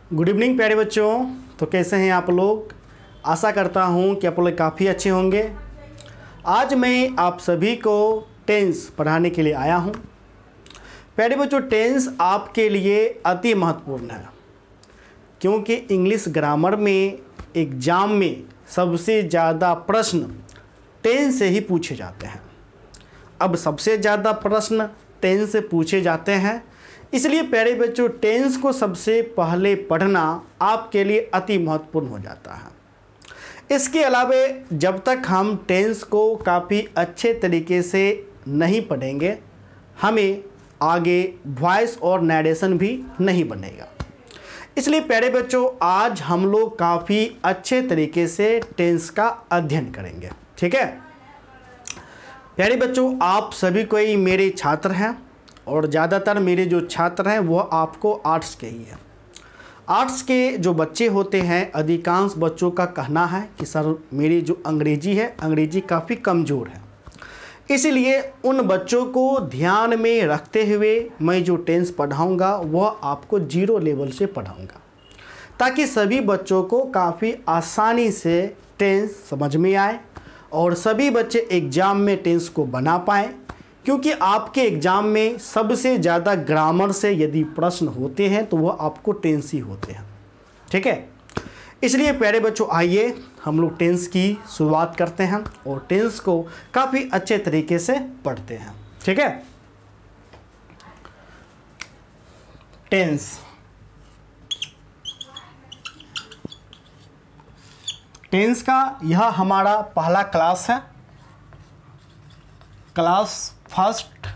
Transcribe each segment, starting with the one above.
Good evening प्यारे बच्चों। तो कैसे हैं आप लोग? आशा करता हूं कि आप लोग काफ़ी अच्छे होंगे। आज मैं आप सभी को टेंस पढ़ाने के लिए आया हूं। प्यारे बच्चों, टेंस आपके लिए अति महत्वपूर्ण है, क्योंकि इंग्लिश ग्रामर में एग्ज़ाम में सबसे ज़्यादा प्रश्न टेंस से ही पूछे जाते हैं। अब सबसे ज़्यादा प्रश्न टेंस से पूछे जाते हैं, इसलिए प्यारे बच्चों टेंस को सबसे पहले पढ़ना आपके लिए अति महत्वपूर्ण हो जाता है। इसके अलावा जब तक हम टेंस को काफ़ी अच्छे तरीके से नहीं पढ़ेंगे, हमें आगे वॉइस और नरेशन भी नहीं बनेगा। इसलिए प्यारे बच्चों आज हम लोग काफ़ी अच्छे तरीके से टेंस का अध्ययन करेंगे। ठीक है प्यारे बच्चों, आप सभी कोई मेरे छात्र हैं और ज़्यादातर मेरे जो छात्र हैं वो आपको आर्ट्स के ही हैं। आर्ट्स के जो बच्चे होते हैं, अधिकांश बच्चों का कहना है कि सर मेरी जो अंग्रेजी है, अंग्रेजी काफ़ी कमज़ोर है। इसलिए उन बच्चों को ध्यान में रखते हुए मैं जो टेंस पढ़ाऊँगा वह आपको 0 लेवल से पढ़ाऊँगा, ताकि सभी बच्चों को काफ़ी आसानी से टेंस समझ में आए और सभी बच्चे एग्ज़ाम में टेंस को बना पाएँ। क्योंकि आपके एग्ज़ाम में सबसे ज़्यादा ग्रामर से यदि प्रश्न होते हैं तो वह आपको टेंस ही होते हैं। ठीक है, इसलिए प्यारे बच्चों आइए हम लोग टेंस की शुरुआत करते हैं और टेंस को काफ़ी अच्छे तरीके से पढ़ते हैं। ठीक है, टेंस का यह हमारा पहला क्लास है, क्लास फर्स्ट।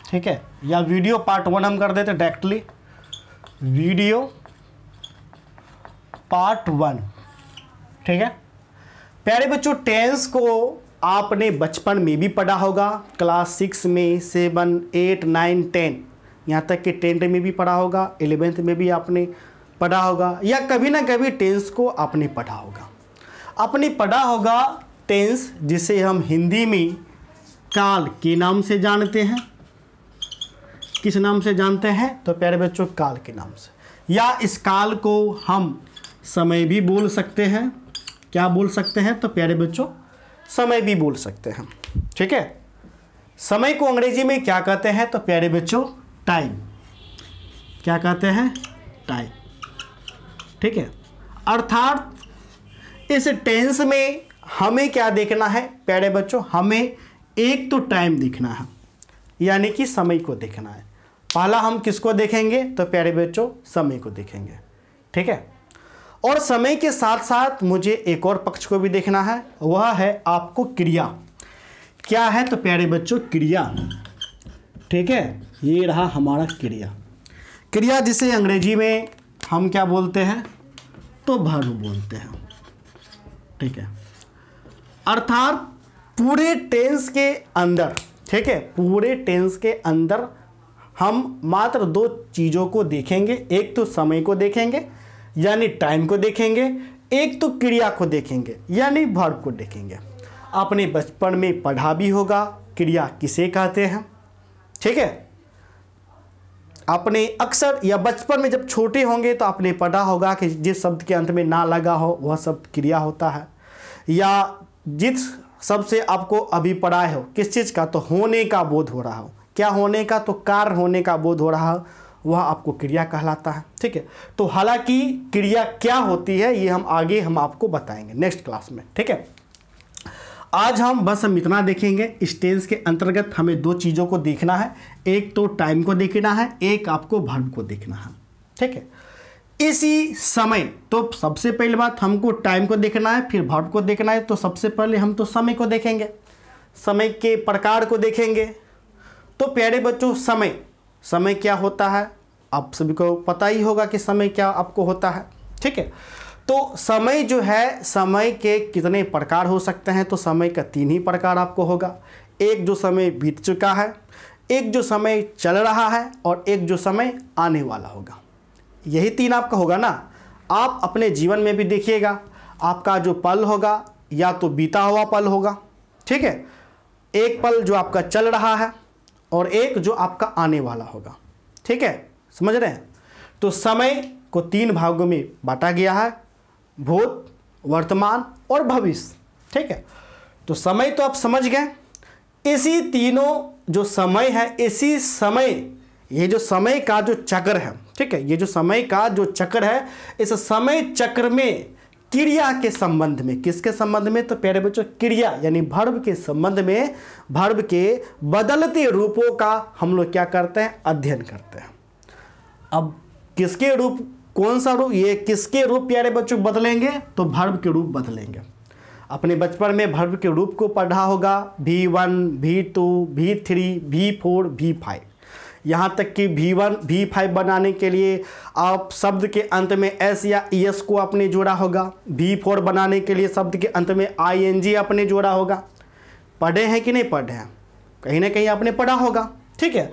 ठीक है, या वीडियो पार्ट 1 हम कर देते डायरेक्टली, वीडियो पार्ट 1। ठीक है प्यारे बच्चों, टेंस को आपने बचपन में भी पढ़ा होगा, क्लास 6 में, 7, 8, 9, 10, यहाँ तक कि 10th में भी पढ़ा होगा, 11th में भी आपने पढ़ा होगा, या कभी ना कभी टेंस को आपने पढ़ा होगा। आपने पढ़ा होगा टेंस, जिसे हम हिंदी में काल के नाम से जानते हैं। किस नाम से जानते हैं? तो प्यारे बच्चों काल के नाम से, या इस काल को हम समय भी बोल सकते हैं। क्या बोल सकते हैं? तो प्यारे बच्चों समय भी बोल सकते हैं। ठीक है, समय को अंग्रेजी में क्या कहते हैं? तो प्यारे बच्चों टाइम। क्या कहते हैं? टाइम। ठीक है, अर्थात इस टेंस में हमें क्या देखना है प्यारे बच्चों? हमें एक तो टाइम देखना है, यानी कि समय को देखना है। पहला हम किसको देखेंगे? तो प्यारे बच्चों समय को देखेंगे। ठीक है, और समय के साथ साथ मुझे एक और पक्ष को भी देखना है, वह है आपको क्रिया। क्या है? तो प्यारे बच्चों क्रिया। ठीक है, ये रहा हमारा क्रिया। क्रिया जिसे अंग्रेजी में हम क्या बोलते हैं? तो वर्ब बोलते हैं। ठीक है, अर्थात पूरे टेंस के अंदर, ठीक है, पूरे टेंस के अंदर हम मात्र 2 चीज़ों को देखेंगे। एक तो समय को देखेंगे यानी टाइम को देखेंगे, एक तो क्रिया को देखेंगे यानी वर्ब को देखेंगे। आपने बचपन में पढ़ा भी होगा क्रिया किसे कहते हैं। ठीक है, आपने अक्सर या बचपन में जब छोटे होंगे तो आपने पढ़ा होगा कि जिस शब्द के अंत में ना लगा हो वह शब्द क्रिया होता है, या जिस सबसे आपको अभी पढ़ाए हो किस चीज़ का, तो होने का बोध हो रहा हो। क्या होने का? तो कार्य होने का बोध हो रहा हो, वह आपको क्रिया कहलाता है। ठीक है, तो हालांकि क्रिया क्या होती है ये हम आपको बताएंगे नेक्स्ट क्लास में। ठीक है, आज हम इतना देखेंगे। इस टेंस के अंतर्गत हमें 2 चीज़ों को देखना है, एक तो टाइम को देखना है, एक आपको वर्ब को देखना है। ठीक है, इसी समय तो सबसे पहली बात हमको टाइम को देखना है, फिर वर्ब को देखना है। तो सबसे पहले हम तो समय को देखेंगे, समय के प्रकार को देखेंगे। तो प्यारे बच्चों समय क्या होता है? आप सभी को पता ही होगा कि समय क्या आपको होता है। ठीक है, तो समय जो है, समय के कितने प्रकार हो सकते हैं? तो समय का 3 ही प्रकार आपको होगा। एक जो समय बीत चुका है, एक जो समय चल रहा है, और एक जो समय आने वाला होगा। यही 3 आपका होगा ना। आप अपने जीवन में भी देखिएगा, आपका जो पल होगा या तो बीता हुआ पल होगा। ठीक है, एक पल जो आपका चल रहा है और एक जो आपका आने वाला होगा। ठीक है, समझ रहे हैं? तो समय को 3 भागों में बांटा गया है, भूत, वर्तमान और भविष्य। ठीक है, तो समय तो आप समझ गए। इसी तीनों जो समय है, इसी समय, ये जो समय का जो चक्र है, ठीक है, ये जो समय का जो चक्र है, इस समय चक्र में क्रिया के संबंध में, किसके संबंध में, तो प्यारे बच्चों क्रिया यानी वर्ब के संबंध में, वर्ब के बदलते रूपों का हम लोग क्या करते हैं, अध्ययन करते हैं। अब किसके रूप, कौन सा रूप, ये किसके रूप प्यारे बच्चों बदलेंगे, तो वर्ब के रूप बदलेंगे। अपने बचपन में वर्ब के रूप को पढ़ा होगा, V1, V2, V3, V4, V5, यहाँ तक कि V1, V5 बनाने के लिए आप शब्द के अंत में S या ES को आपने जोड़ा होगा। V4 बनाने के लिए शब्द के अंत में ING आपने जोड़ा होगा। पढ़े हैं कि नहीं पढ़े हैं, कहीं ना कहीं आपने पढ़ा होगा। ठीक है,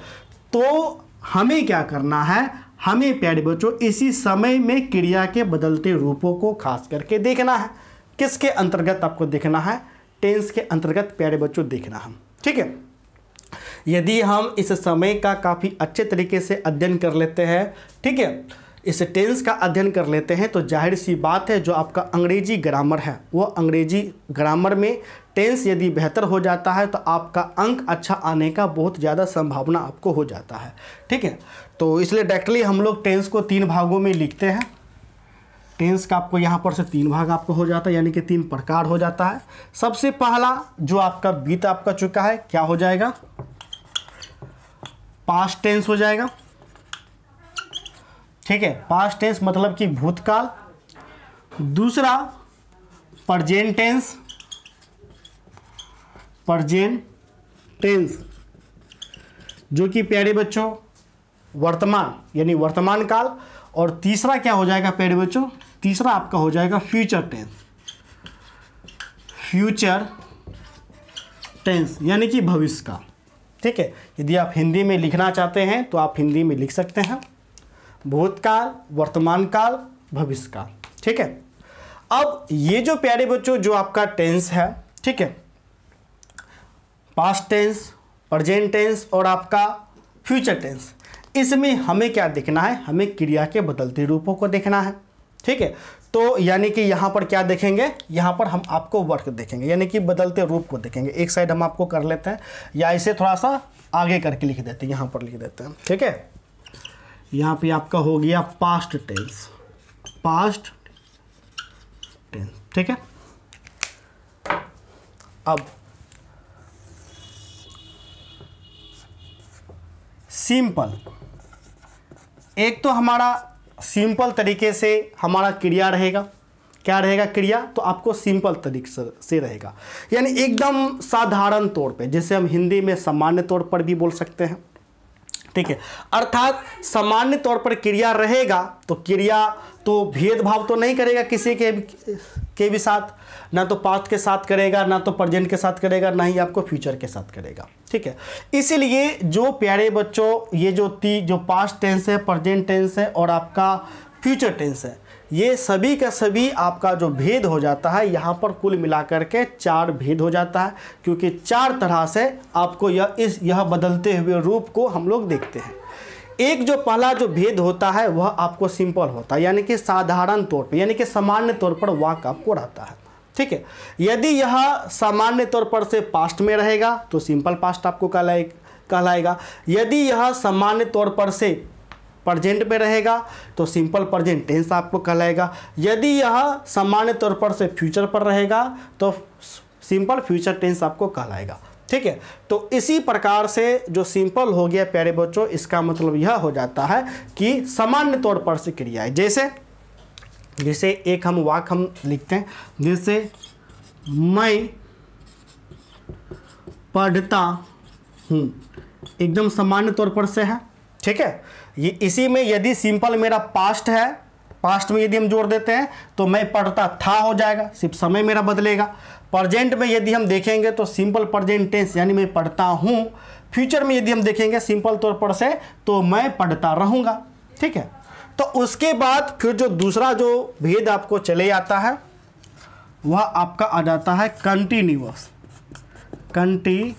तो हमें क्या करना है, हमें प्यारे बच्चों इसी समय में क्रिया के बदलते रूपों को खास करके देखना है। किसके अंतर्गत आपको देखना है, टेंस के अंतर्गत प्यारे बच्चों देखना है। ठीक है, यदि हम इस समय का काफ़ी अच्छे तरीके से अध्ययन कर लेते हैं, ठीक है, इस टेंस का अध्ययन कर लेते हैं, तो जाहिर सी बात है जो आपका अंग्रेजी ग्रामर है, वो अंग्रेजी ग्रामर में टेंस यदि बेहतर हो जाता है तो आपका अंक अच्छा आने का बहुत ज़्यादा संभावना आपको हो जाता है। ठीक है, तो इसलिए डायरेक्टली हम लोग टेंस को 3 भागों में लिखते हैं। टेंस का आपको यहाँ पर से 3 भाग आपको हो जाता है, यानी कि 3 प्रकार हो जाता है। सबसे पहला जो आपका बीत आपका चुका है, क्या हो जाएगा, पास्ट टेंस हो जाएगा। ठीक है, पास्ट टेंस मतलब कि भूतकाल। दूसरा प्रेजेंट टेंस, प्रेजेंट टेंस जो कि प्यारे बच्चों वर्तमान यानी वर्तमान काल। और तीसरा क्या हो जाएगा प्यारे बच्चों, तीसरा आपका हो जाएगा फ्यूचर टेंस, फ्यूचर टेंस यानी कि भविष्य का। ठीक है, यदि आप हिंदी में लिखना चाहते हैं तो आप हिंदी में लिख सकते हैं, भूतकाल, वर्तमान काल, भविष्य काल। ठीक है, अब ये जो प्यारे बच्चों जो आपका टेंस है, ठीक है, पास्ट टेंस, प्रेजेंट टेंस और आपका फ्यूचर टेंस, इसमें हमें क्या देखना है, हमें क्रिया के बदलते रूपों को देखना है। ठीक है, तो यानी कि यहाँ पर क्या देखेंगे, यहाँ पर हम आपको वर्क देखेंगे, यानी कि बदलते रूप को देखेंगे। एक साइड हम आपको कर लेते हैं, या इसे थोड़ा सा आगे करके लिख देते हैं, यहाँ पर लिख देते हैं। ठीक है, यहाँ पे आपका हो गया पास्ट टेंस, पास्ट टेंस। ठीक है, अब सिंपल, एक तो हमारा सिंपल तरीके से हमारा क्रिया रहेगा, क्या रहेगा क्रिया, तो आपको सिंपल तरीके से रहेगा, यानी एकदम साधारण तौर पे, जैसे हम हिंदी में सामान्य तौर पर भी बोल सकते हैं। ठीक है, अर्थात सामान्य तौर पर क्रिया रहेगा तो क्रिया तो भेदभाव तो नहीं करेगा किसी के भी साथ, ना तो पास्ट के साथ करेगा, ना तो प्रेजेंट के साथ करेगा, ना ही आपको फ्यूचर के साथ करेगा। ठीक है, इसीलिए जो प्यारे बच्चों ये जो पास्ट टेंस है, प्रेजेंट टेंस है और आपका फ्यूचर टेंस है, ये सभी का सभी आपका जो भेद हो जाता है, यहाँ पर कुल मिलाकर के 4 भेद हो जाता है, क्योंकि 4 तरह से आपको यह बदलते हुए रूप को हम लोग देखते हैं। एक जो पहला जो भेद होता है वह आपको सिंपल होता है, यानी कि साधारण तौर पे, यानी कि सामान्य तौर पर वाक्य आपको रहता है। ठीक है, यदि यह सामान्य तौर पर से पास्ट में रहेगा तो सिंपल पास्ट आपको कहलाएगा। यदि यह सामान्य तौर पर से प्रेजेंट में रहेगा तो सिंपल प्रेजेंट टेंस आपको कहलाएगा। यदि यह सामान्य तौर पर से फ्यूचर पर रहेगा तो सिंपल फ्यूचर टेंस आपको कहलाएगा। ठीक है, तो इसी प्रकार से जो सिंपल हो गया प्यारे बच्चों, इसका मतलब यह हो जाता है कि सामान्य तौर पर से क्रिया है। जैसे एक हम वाक्य हम लिखते हैं, जैसे मैं पढ़ता हूँ, एकदम सामान्य तौर पर से है। ठीक है, ये इसी में यदि सिंपल मेरा पास्ट है, पास्ट में यदि हम जोड़ देते हैं तो मैं पढ़ता था हो जाएगा, सिर्फ समय मेरा बदलेगा। प्रेजेंट में यदि हम देखेंगे तो सिंपल प्रेजेंट टेंस यानी मैं पढ़ता हूँ। फ्यूचर में यदि हम देखेंगे सिंपल तौर पर से तो मैं पढ़ता रहूँगा। ठीक है, तो उसके बाद फिर जो दूसरा जो भेद आपको चले आता है वह आपका आ जाता है कंटिन्यूअस। कंटिन्यूअस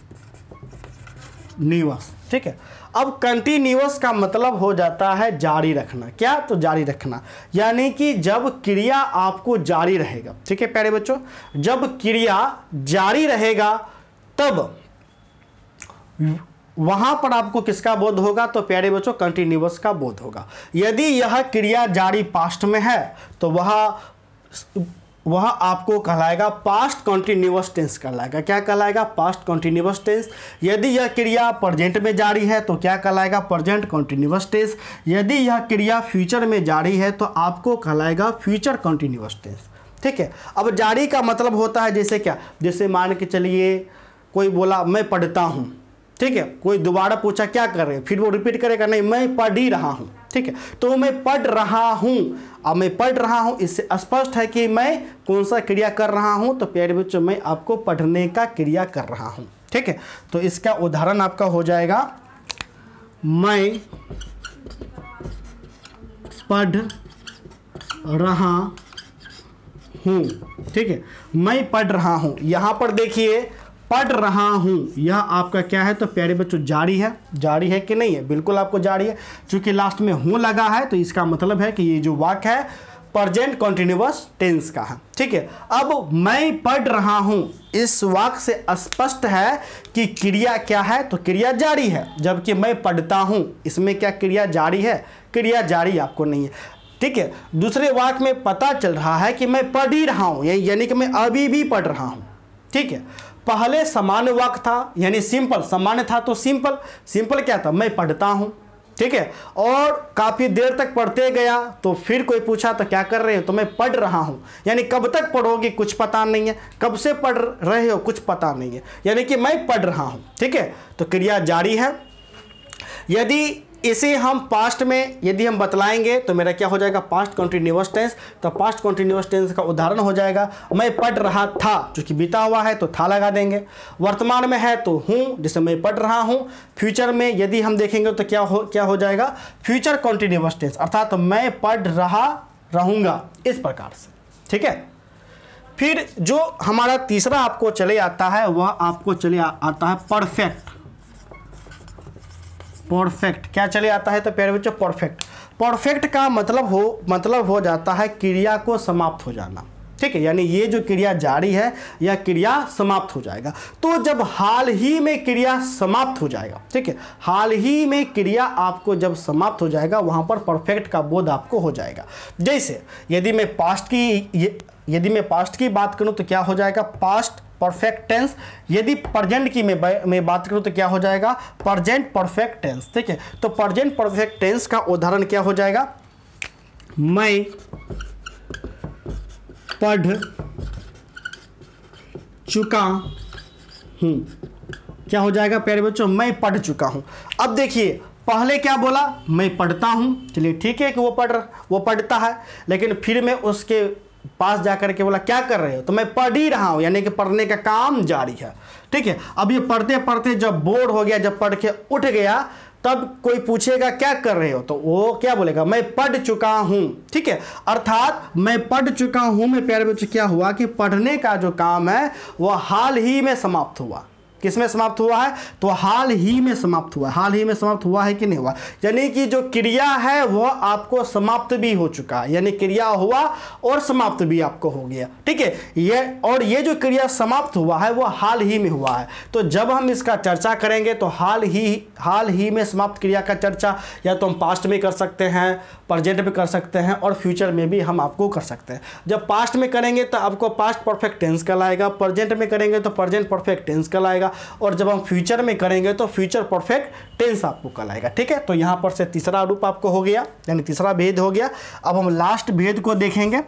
ठीक है। अब कंटिन्यूअस का मतलब हो जाता है जारी रखना। क्या? तो जारी रखना, यानी कि जब क्रिया आपको जारी रहेगा, ठीक है प्यारे बच्चों, जब क्रिया जारी रहेगा तब वहां पर आपको किसका बोध होगा? तो प्यारे बच्चों कंटिन्यूअस का बोध होगा। यदि यह क्रिया जारी पास्ट में है तो वह आपको कहलाएगा पास्ट कॉन्टिन्यूअस टेंस कहलाएगा। क्या कहलाएगा? Past continuous tense. यदि यह क्रिया प्रेजेंट में जारी है तो क्या कहलाएगा? Present continuous tense. यदि यह क्रिया फ्यूचर में जारी है तो आपको कहलाएगा फ्यूचर कॉन्टिन्यूअस टेंस। ठीक है। अब जारी का मतलब होता है जैसे क्या? जैसे मान के चलिए कोई बोला मैं पढ़ता हूँ, ठीक है, कोई दोबारा पूछा क्या कर रहे हैं, फिर वो रिपीट करेगा नहीं, मैं पढ़ ही रहा हूँ, ठीक है, तो मैं पढ़ रहा हूँ। अब मैं पढ़ रहा हूँ, इससे स्पष्ट है कि मैं कौन सा क्रिया कर रहा हूँ? तो प्यारे बच्चों मैं आपको पढ़ने का क्रिया कर रहा हूँ, ठीक है। तो इसका उदाहरण आपका हो जाएगा मैं पढ़ रहा हूँ, ठीक है, मैं पढ़ रहा हूँ। यहाँ पर देखिए पढ़ रहा हूँ, यह आपका क्या है? तो प्यारे बच्चों जारी है। जारी है कि नहीं है? बिल्कुल आपको जारी है, क्योंकि लास्ट में हूँ लगा है, तो इसका मतलब है कि ये जो वाक्य है प्रेजेंट कॉन्टिन्यूअस टेंस का है, ठीक है। अब मैं पढ़ रहा हूँ, इस वाक्य से स्पष्ट है कि क्रिया क्या है? तो क्रिया जारी है। जबकि मैं पढ़ता हूँ, इसमें क्या क्रिया जारी है? क्रिया जारी आपको नहीं है, ठीक है। दूसरे वाक्य में पता चल रहा है कि मैं पढ़ ही रहा हूँ, यानी कि मैं अभी भी पढ़ रहा हूँ, ठीक है। पहले सामान्य वाक्य था, यानी सिंपल, सामान्य था तो सिंपल। सिंपल क्या था? मैं पढ़ता हूँ, ठीक है, और काफ़ी देर तक पढ़ते गया, तो फिर कोई पूछा तो क्या कर रहे हो? तो मैं पढ़ रहा हूँ। यानी कब तक पढ़ोगे कुछ पता नहीं है, कब से पढ़ रहे हो कुछ पता नहीं है, यानी कि मैं पढ़ रहा हूँ, ठीक है। तो क्रिया जारी है। यदि इसे हम पास्ट में यदि हम बतलाएंगे तो मेरा क्या हो जाएगा? Past continuous tense. तो पास्ट कॉन्टिन्यूअस टेंस का उदाहरण हो जाएगा मैं पढ़ रहा था, क्योंकि बीता हुआ है तो था लगा देंगे। वर्तमान में है तो हूँ, जैसे मैं पढ़ रहा हूँ। फ्यूचर में यदि हम देखेंगे तो क्या हो जाएगा? फ्यूचर कॉन्टिन्यूअस टेंस, अर्थात तो मैं पढ़ रहा रहूँगा, इस प्रकार से, ठीक है। फिर जो हमारा तीसरा आपको चले आता है वह आपको चले आता है परफेक्ट। परफेक्ट क्या चले आता है? तो प्यारे बच्चों परफेक्ट। परफेक्ट का मतलब हो जाता है क्रिया को समाप्त हो जाना, ठीक है। यानी ये जो क्रिया जारी है यह क्रिया समाप्त हो जाएगा। तो जब हाल ही में क्रिया समाप्त हो जाएगा, ठीक है, हाल ही में क्रिया आपको जब समाप्त हो जाएगा वहां पर परफेक्ट का बोध आपको हो जाएगा। जैसे यदि मैं पास्ट की बात करूं तो क्या हो जाएगा? Past perfect tense. यदि प्रेजेंट की मैं बात करूं तो क्या हो जाएगा? प्रेजेंट परफेक्ट टेंस, ठीक है। तो प्रेजेंट परफेक्ट टेंस का उदाहरण क्या हो जाएगा? मैं पढ़ चुका हूं। क्या हो जाएगा प्यारे बच्चों? मैं पढ़ चुका हूं। अब देखिए पहले क्या बोला? मैं पढ़ता हूं, चलिए ठीक है कि वो पढ़ता है, लेकिन फिर मैं उसके पास जाकर के बोला क्या कर रहे हो? तो मैं पढ़ ही रहा हूं, यानी कि पढ़ने का काम जारी है, ठीक है। अब ये पढ़ते पढ़ते जब बोर हो गया, जब पढ़ के उठ गया, तब कोई पूछेगा क्या कर रहे हो? तो वो क्या बोलेगा? मैं पढ़ चुका हूं, ठीक है। अर्थात मैं पढ़ चुका हूं में प्यारे बच्चों क्या हुआ कि पढ़ने का जो काम है वह हाल ही में समाप्त हुआ। किसमें समाप्त हुआ है? तो हाल ही में समाप्त हुआ। हाल ही में समाप्त हुआ है कि नहीं हुआ? यानी कि जो क्रिया है वह आपको समाप्त भी हो चुका है, यानी क्रिया हुआ और समाप्त भी आपको हो गया, ठीक है। ये जो क्रिया समाप्त हुआ है वह हाल ही में हुआ है। तो जब हम इसका चर्चा करेंगे तो हाल ही में समाप्त क्रिया का चर्चा या तो हम पास्ट में कर सकते हैं, प्रेजेंट में कर सकते हैं, और फ्यूचर में भी हम आपको कर सकते हैं। जब पास्ट में करेंगे तो आपको पास्ट परफेक्ट टेंस कहलाएगा, प्रेजेंट में करेंगे तो प्रेजेंट परफेक्ट टेंस कहलाएगा, और जब हम फ्यूचर में करेंगे तो फ्यूचर परफेक्ट टेंस आपको कहलाएगा, ठीक है। तो यहां पर से तीसरा रूप आपको हो गया, यानी तीसरा भेद हो गया। अब हम लास्ट भेद को देखेंगे।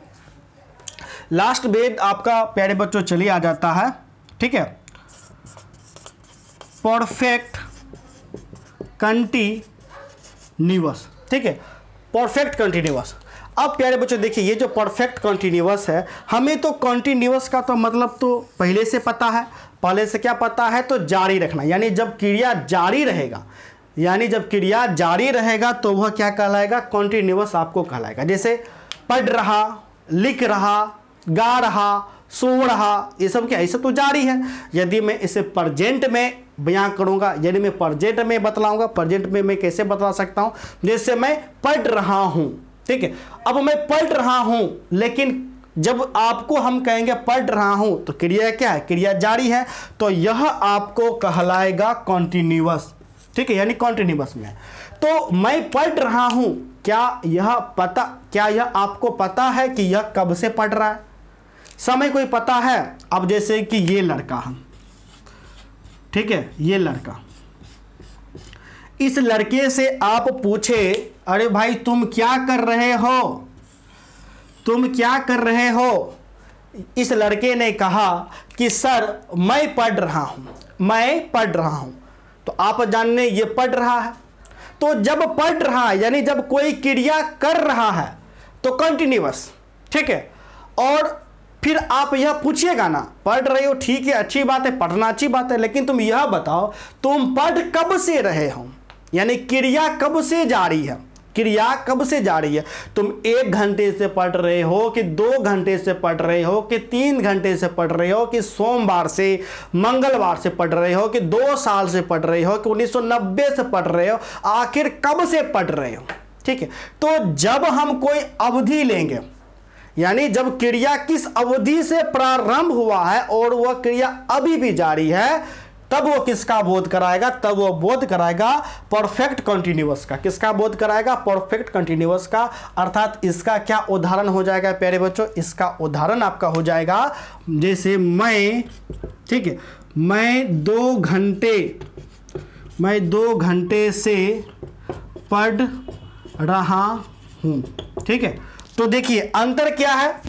लास्ट भेद आपका प्यारे बच्चों चलिए आ जाता है, ठीक है, परफेक्ट कंटीन्यूअस, ठीक है, परफेक्ट कंटीन्यूअस। अब प्यारे बच्चों देखिए ये जो परफेक्ट कंटीन्यूअस है, हमें तो कंटीन्यूअस का तो मतलब तो पहले से पता है। पहले से क्या पता है? तो जारी रखना, यानी जब क्रिया जारी रहेगा, तो वह क्या कहलाएगा? कंटीन्यूअस आपको कहलाएगा। जैसे पढ़ रहा, लिख रहा, गा रहा, सो रहा, ये सब क्या? ये सब तो जारी है। यदि मैं इसे प्रेजेंट में बयां करूंगा, यानी मैं प्रेजेंट में बतलाऊंगा। प्रेजेंट में मैं कैसे बतला सकता हूं? जैसे मैं पढ़ रहा हूं, ठीक है। अब मैं पढ़ रहा हूं, लेकिन जब आपको हम कहेंगे पढ़ रहा हूं तो क्रिया क्या है? क्रिया जारी है, तो यह आपको कहलाएगा कॉन्टिन्यूअस, ठीक है, यानी कॉन्टिन्यूअस में। तो मैं पढ़ रहा हूं, क्या यह आपको पता है कि यह कब से पढ़ रहा है? समय कोई पता है? अब जैसे कि ये लड़का है, ठीक है, ये लड़का, इस लड़के से आप पूछे अरे भाई तुम क्या कर रहे हो, तुम क्या कर रहे हो? इस लड़के ने कहा कि सर मैं पढ़ रहा हूं, मैं पढ़ रहा हूं। तो आप जानने ये पढ़ रहा है, तो जब पढ़ रहा है यानी जब कोई क्रिया कर रहा है तो कंटिन्यूअस, ठीक है। और फिर आप यह पूछिएगा ना, पढ़ रहे हो, ठीक है, अच्छी बात है, पढ़ना अच्छी बात है, लेकिन तुम यह बताओ तुम पढ़ कब से रहे हो, यानी क्रिया कब से जारी है, क्रिया कब से जारी है। तुम 1 घंटे से पढ़ रहे हो कि 2 घंटे से पढ़ रहे हो कि 3 घंटे से पढ़ रहे हो कि सोमवार से मंगलवार से पढ़ रहे हो कि 2 साल से पढ़ रहे हो कि 1990 से पढ़ रहे हो, आखिर कब से पढ़ रहे हो, ठीक है। तो जब हम कोई अवधि लेंगे, यानी जब क्रिया किस अवधि से प्रारंभ हुआ है और वह क्रिया अभी भी जारी है, तब वो किसका बोध कराएगा? तब वो बोध कराएगा परफेक्ट कंटिन्यूअस का। किसका बोध कराएगा? परफेक्ट कंटिन्यूअस का। अर्थात इसका क्या उदाहरण हो जाएगा प्यारे बच्चों? इसका उदाहरण आपका हो जाएगा जैसे मैं, ठीक है, मैं 2 घंटे से पढ़ रहा हूं, ठीक है। तो देखिए अंतर क्या है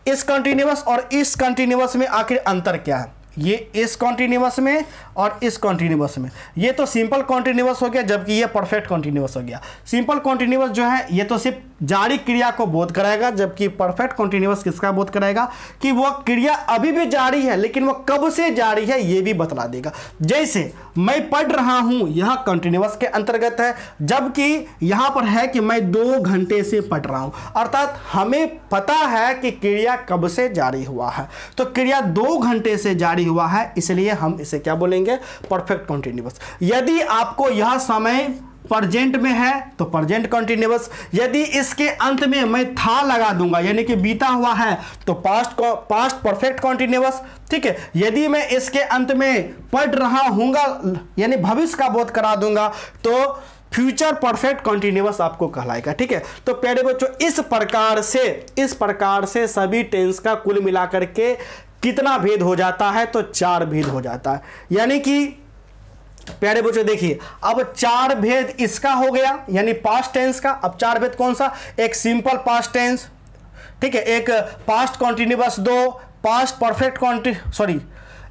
इस कंटिन्यूअस और इस कंटिन्यूअस में? आखिर अंतर क्या है? ये इस कॉन्टिन्यूअस में और इस कॉन्टिन्यूअस में, ये तो सिंपल कॉन्टिन्यूअस हो गया, जबकि ये परफेक्ट कॉन्टिन्यूअस हो गया। सिंपल कॉन्टिन्यूअस जो है ये तो सिर्फ जारी क्रिया को बोध कराएगा, जबकि परफेक्ट कॉन्टिन्यूअस किसका बोध कराएगा? कि वह क्रिया अभी भी जारी है, लेकिन वह कब से जारी है ये भी बतला देगा। जैसे मैं पढ़ रहा हूं, यह कंटिन्यूअस के अंतर्गत है, जबकि यहां पर है कि मैं 2 घंटे से पढ़ रहा हूं। अर्थात हमें पता है कि क्रिया कब से जारी हुआ है, तो क्रिया 2 घंटे से जारी हुआ है, इसलिए हम इसे क्या बोलेंगे? Perfect continuous. यदि आपको यह समय प्रेजेंट में है तो प्रेजेंट कॉन्टिन्यूअस, यदि इसके अंत में मैं था लगा दूंगा यानी कि बीता हुआ है तो पास्ट परफेक्ट कॉन्टिन्यूअस, ठीक है। यदि मैं इसके अंत में पढ़ रहा हूंगा यानी भविष्य का बोध करा दूंगा तो फ्यूचर परफेक्ट कॉन्टिन्यूअस आपको कहलाएगा, ठीक है। तो प्यारे बच्चों इस प्रकार से सभी टेंस का कुल मिलाकर के कितना भेद हो जाता है? तो 4 भेद हो जाता है। यानी कि प्यारे बच्चों देखिए अब 4 भेद इसका हो गया यानी पास्ट टेंस का। अब 4 भेद कौन सा? एक सिंपल पास्ट टेंस, ठीक है, एक पास्ट कॉन्टिन्यूअस, 2 पास्ट परफेक्ट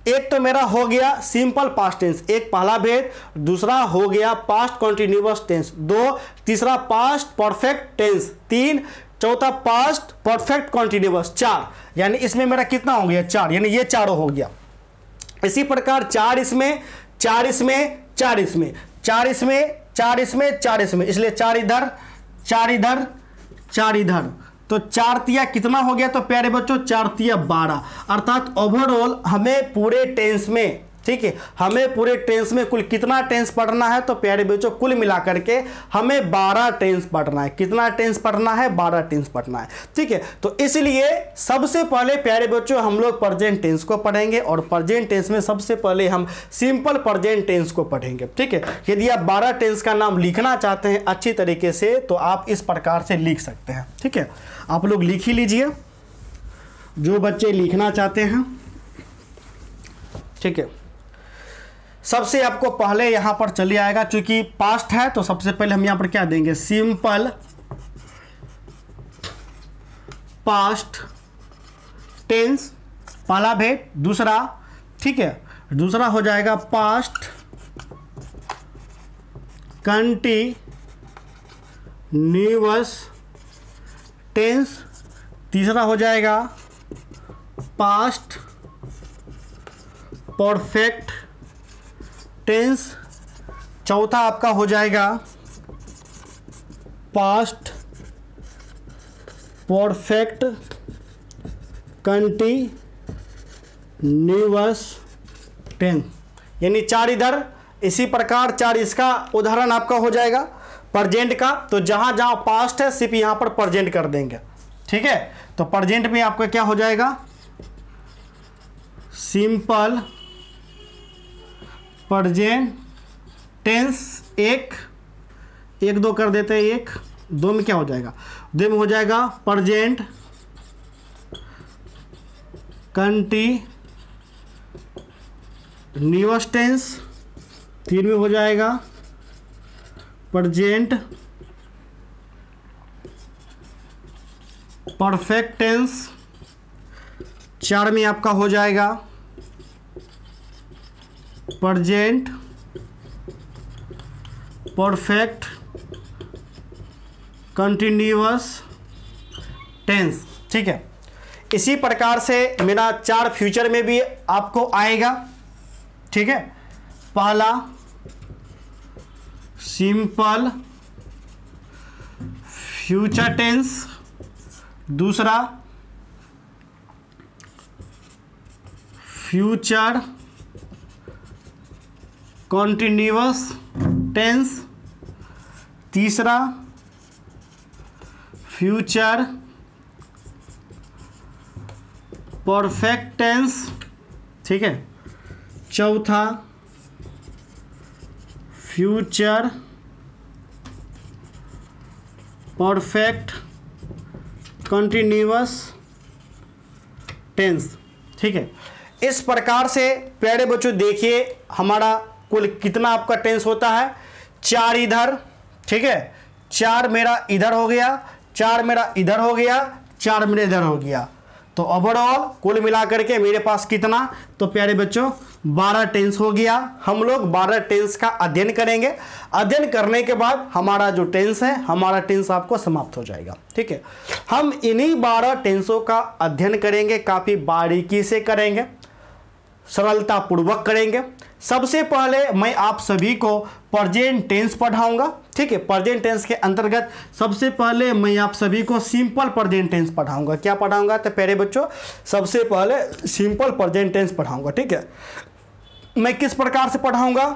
एक तो मेरा हो गया सिंपल पास्ट टेंस, एक पहला भेद, दूसरा हो गया पास्ट कॉन्टिन्यूअस टेंस, 2 तीसरा पास्ट परफेक्ट टेंस, 3 चौथा पास्ट परफेक्ट कॉन्टिन्यूअस, 4 यानी इसमें मेरा कितना हो गया? 4, यानी ये चारों हो गया। इसी प्रकार 4 इसमें, 4 इसमें, 4 इसमें, 4 इसमें, 4 इसमें, 4 इसमें, इसलिए 4 इधर, 4 इधर, 4 इधर, तो 4 तिया कितना हो गया? तो प्यारे बच्चों 4 तिया 12। अर्थात ओवरऑल हमें पूरे टेंस में, ठीक है, हमें पूरे टेंस में कुल कितना टेंस पढ़ना है? तो प्यारे बच्चों कुल मिलाकर के हमें 12 टेंस पढ़ना है। कितना टेंस पढ़ना है? 12 टेंस पढ़ना है, ठीक है। तो इसलिए सबसे पहले प्यारे बच्चों हम लोग प्रेजेंट टेंस को पढ़ेंगे और प्रेजेंट टेंस में सबसे पहले हम सिंपल प्रेजेंट टेंस को पढ़ेंगे, ठीक है। यदि आप 12 टेंस का नाम लिखना चाहते हैं अच्छी तरीके से तो आप इस प्रकार से लिख सकते हैं, ठीक है। आप लोग लिख ही लीजिए जो बच्चे लिखना चाहते हैं, ठीक है। सबसे आपको पहले यहां पर चले आएगा, चूंकि पास्ट है तो सबसे पहले हम यहां पर क्या देंगे? सिंपल पास्ट टेंस, पहला भेद। दूसरा, ठीक है, दूसरा हो जाएगा पास्ट कंटीन्यूअस टेंस। तीसरा हो जाएगा पास्ट परफेक्ट टेंस। चौथा आपका हो जाएगा पास्ट परफेक्ट कंटीन्यूअस टेंस। यानी 4 इधर, इसी प्रकार 4 इसका उदाहरण आपका हो जाएगा प्रेजेंट का। तो जहां जहां पास्ट है सिर्फ यहां पर प्रेजेंट कर देंगे, ठीक है। तो प्रेजेंट में आपका क्या हो जाएगा, सिंपल प्रेजेंट टेंस, एक 2 कर देते हैं, 1 2 में क्या हो जाएगा, 2 में हो जाएगा प्रेजेंट कंटीन्यूअस टेंस, 3 में हो जाएगा प्रेजेंट परफेक्ट टेंस, 4 में आपका हो जाएगा प्रेजेंट परफेक्ट कंटिन्यूअस टेंस, ठीक है। इसी प्रकार से मेरा 4 फ्यूचर में भी आपको आएगा, ठीक है। पहला सिंपल फ्यूचर टेंस, दूसरा फ्यूचर कॉन्टिन्यूअस टेंस, तीसरा फ्यूचर परफेक्ट टेंस, ठीक है। चौथा फ्यूचर परफेक्ट कंटिन्यूअस टेंस, ठीक है। इस प्रकार से प्यारे बच्चों देखिए हमारा कुल कितना आपका टेंस होता है, 4 इधर, ठीक है, 4 मेरा इधर हो गया, 4 मेरा इधर हो गया, 4 मेरे इधर हो गया। तो ओवरऑल कुल मिलाकर के मेरे पास कितना, तो प्यारे बच्चों 12 टेंस हो गया। हम लोग 12 टेंस का अध्ययन करेंगे। अध्ययन करने के बाद हमारा जो टेंस है, हमारा टेंस आपको समाप्त हो जाएगा, ठीक है। हम इन्हीं 12 टेंसों का अध्ययन करेंगे, काफ़ी बारीकी से करेंगे, सरलता पूर्वक करेंगे। सबसे पहले मैं आप सभी को प्रेजेंट टेंस पढ़ाऊंगा, ठीक है। प्रेजेंट टेंस के अंतर्गत सबसे पहले मैं आप सभी को सिंपल प्रेजेंट टेंस पढ़ाऊंगा। क्या पढ़ाऊंगा, तो प्यारे बच्चों सबसे पहले सिंपल प्रेजेंट टेंस पढ़ाऊंगा, ठीक है। मैं किस प्रकार से पढ़ाऊंगा,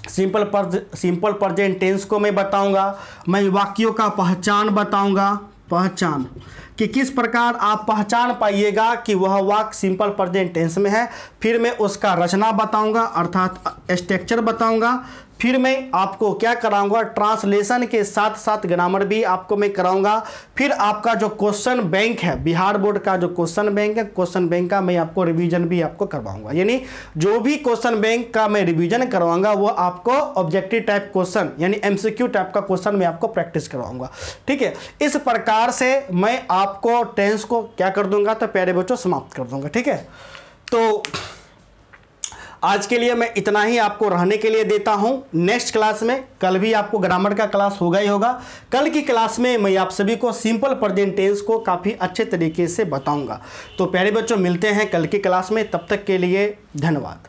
सिंपल प्रेजेंट टेंस को मैं बताऊंगा, मैं वाक्यों का पहचान बताऊंगा, पहचान कि किस प्रकार आप पहचान पाइएगा कि वह वाक्य सिंपल प्रेजेंट टेंस में है। फिर मैं उसका रचना बताऊंगा, अर्थात स्ट्रक्चर बताऊंगा। फिर मैं आपको क्या कराऊंगा, ट्रांसलेशन के साथ साथ ग्रामर भी आपको मैं कराऊंगा। फिर आपका जो क्वेश्चन बैंक है, बिहार बोर्ड का जो क्वेश्चन बैंक है, क्वेश्चन बैंक का मैं आपको रिवीजन भी आपको करवाऊंगा। यानी जो भी क्वेश्चन बैंक का मैं रिवीजन करवाऊंगा वो आपको ऑब्जेक्टिव टाइप क्वेश्चन यानी MCQ टाइप का क्वेश्चन मैं आपको प्रैक्टिस करवाऊंगा, ठीक है। इस प्रकार से मैं आपको टेंस को क्या कर दूंगा, तो प्यारे बच्चों समाप्त कर दूंगा, ठीक है। तो आज के लिए मैं इतना ही आपको रहने के लिए देता हूं। नेक्स्ट क्लास में, कल भी आपको ग्रामर का क्लास होगा ही होगा, कल की क्लास में मैं आप सभी को सिंपल प्रेजेंट टेंस को काफ़ी अच्छे तरीके से बताऊंगा। तो प्यारे बच्चों मिलते हैं कल की क्लास में, तब तक के लिए धन्यवाद।